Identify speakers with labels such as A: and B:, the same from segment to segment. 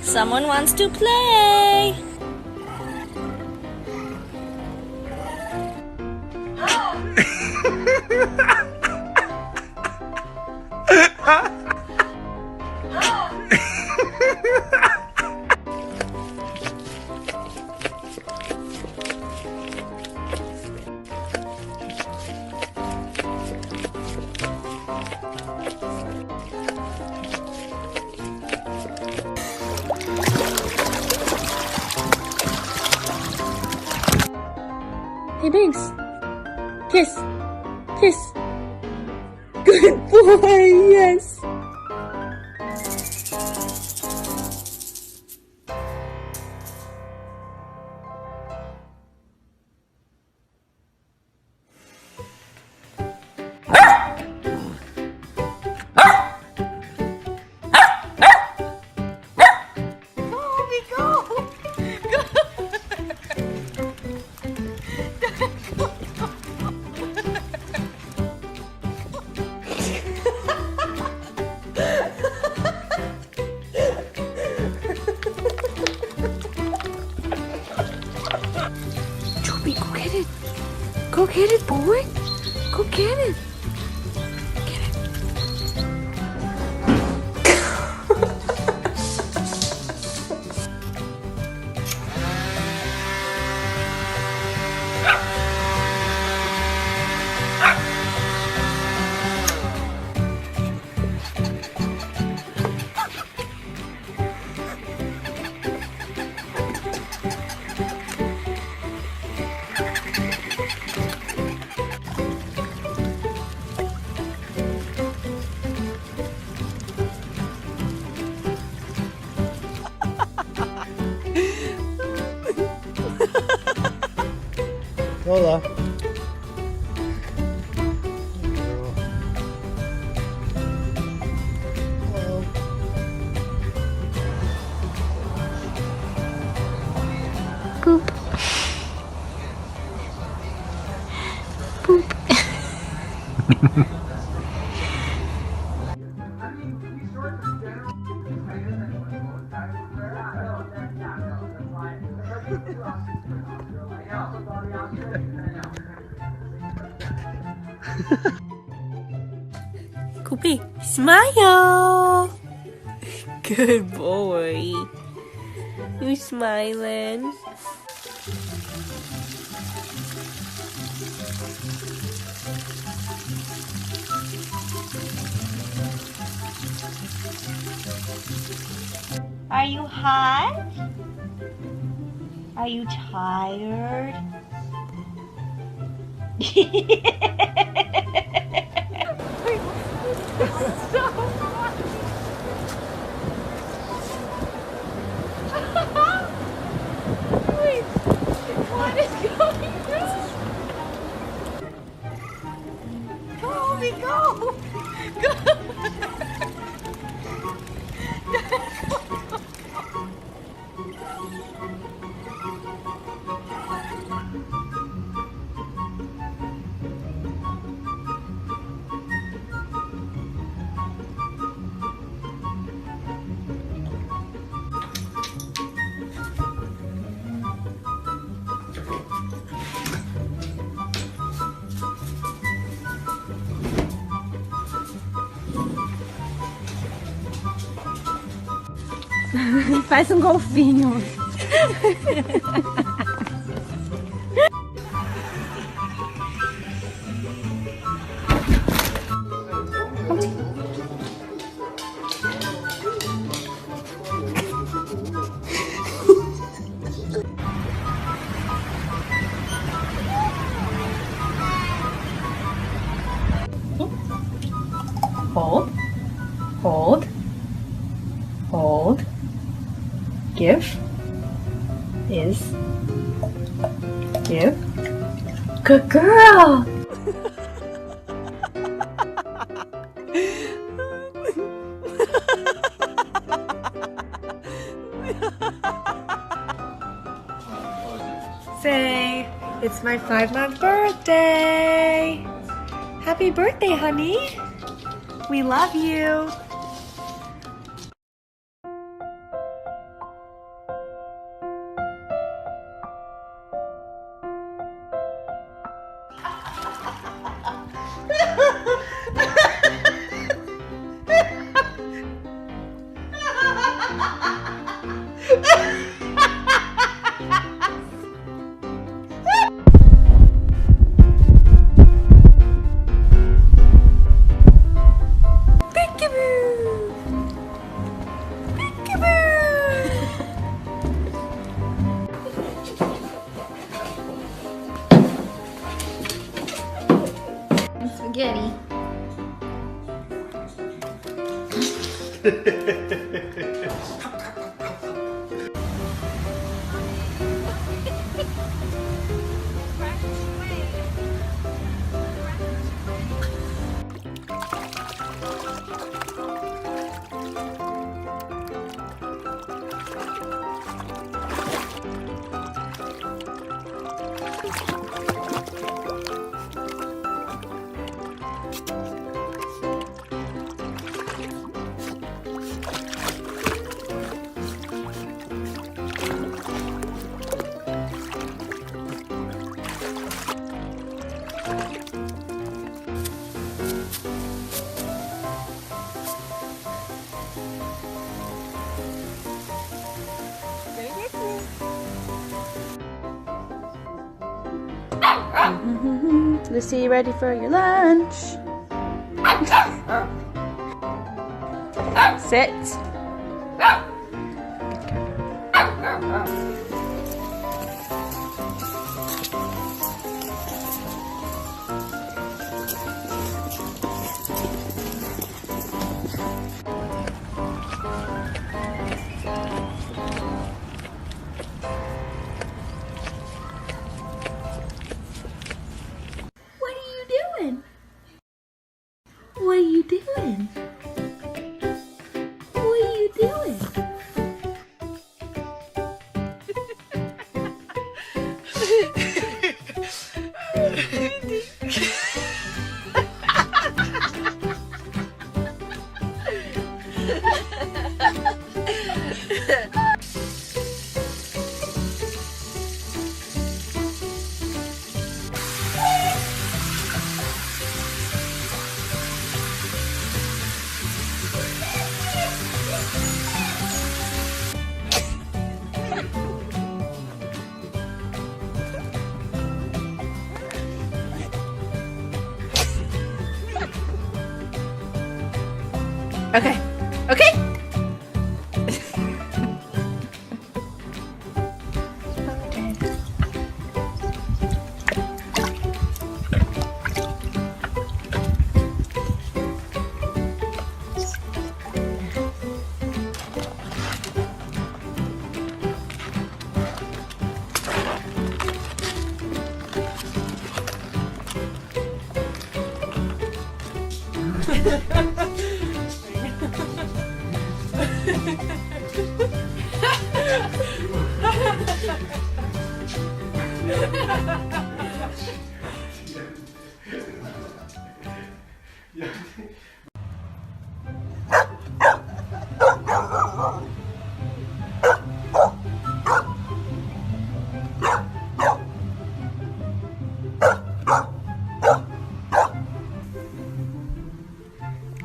A: Someone wants to play. Hey, Banks. Kiss. Kiss. Good boy, yes. Go get it. Go get it, boy. Go get it. Get it.
B: Lola. Hello.
A: Poop. Poop. Koopy, smile. Good boy. You smiling? Are you hot? Are you tired? Wait, what is going on? Kobe, go! Go! Faz um golfinho. Hold. Hold. Hold. Give. Is. Give. Good girl! Say, it's my 5-month birthday!
B: Happy birthday, honey. We love you.
A: Spaghetti.
B: Lucy, ready for your lunch? Sit.
A: What are you doing? What are you doing? What are you doing?
B: Okay. Okay.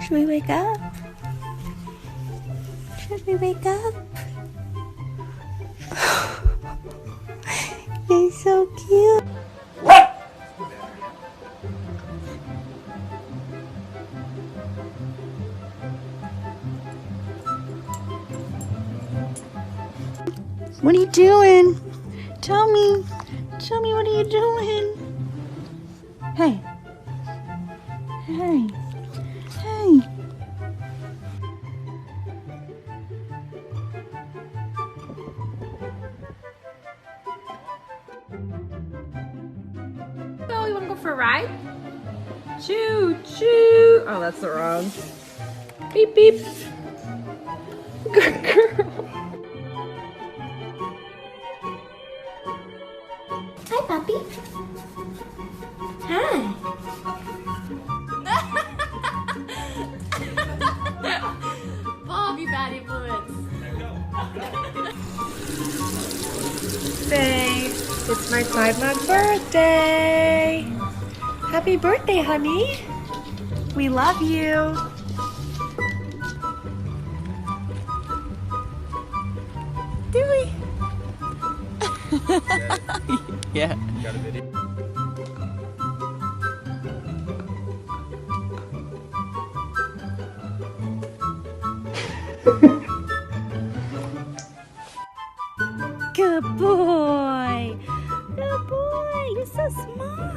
B: Should we wake up? Should we wake up? You're so cute. What are you doing? Tell me. Tell me, what are you doing? Hey. Hey. Hey.
A: So, you wanna go for a ride? Choo choo. Oh, that's the wrong. Beep beep. Good girl. Hi, puppy. Hi.
C: It's my 5-month birthday! Happy birthday, honey! We love you! Do we?
B: Yeah.
D: Got a video?
B: Good boy. Good boy. You're so smart.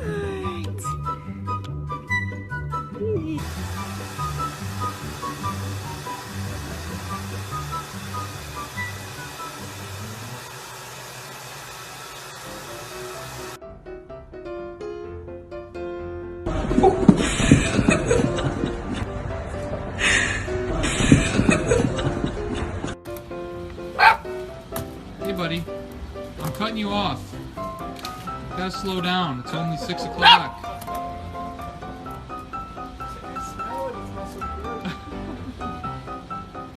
E: Hey buddy, I'm cutting you off. You gotta slow down, it's only 6 o'clock.